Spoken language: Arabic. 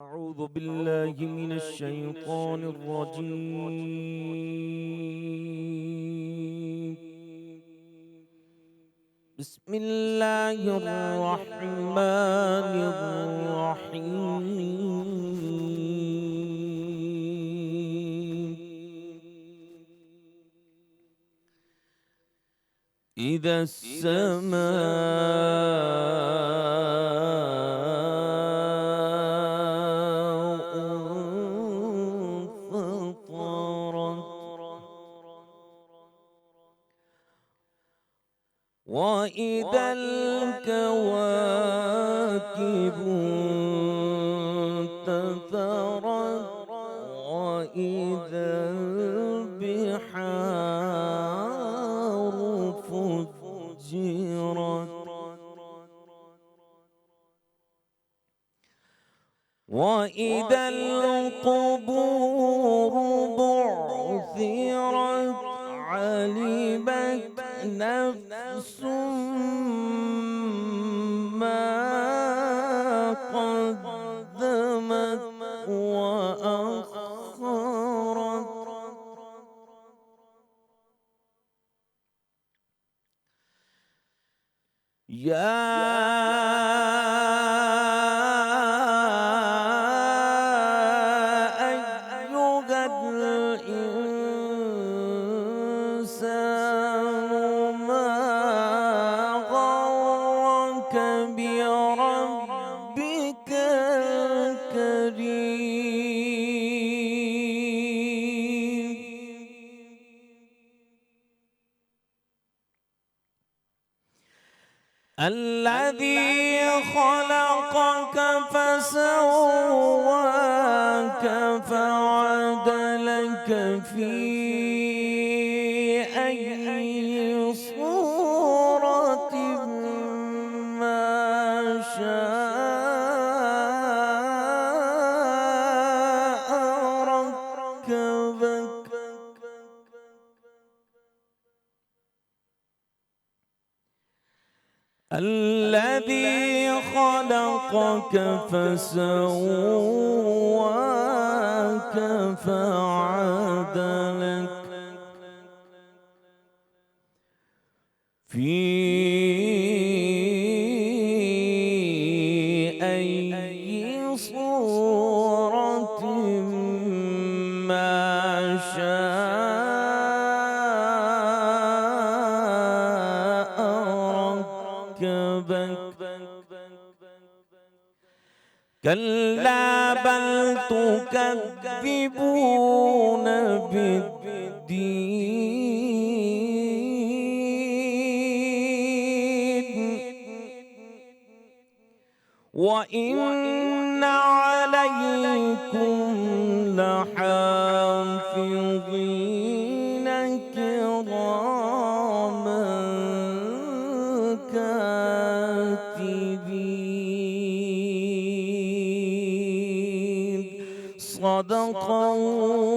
أعوذ بالله من الشيطان الرجيم. بسم الله الرحمن الرحيم. إذا السماء انفطرت وإذا الكواكب انتثرت وإذا البحار فجرت وإذا القبور بعثرت علمت نفس ما قدمت وأخرت. يا أيها الإنسان ما غرك بربك الكريم الذي خلقك فسواك فعدلك في أي صورة ما شاء ركبك. الذي خلقك فسواك فعدلك في أي صورة ما شاء ركبك. كلا بل تكذبون بالدين وإن عليكم لحافظين كراما كاتبين. صدق الله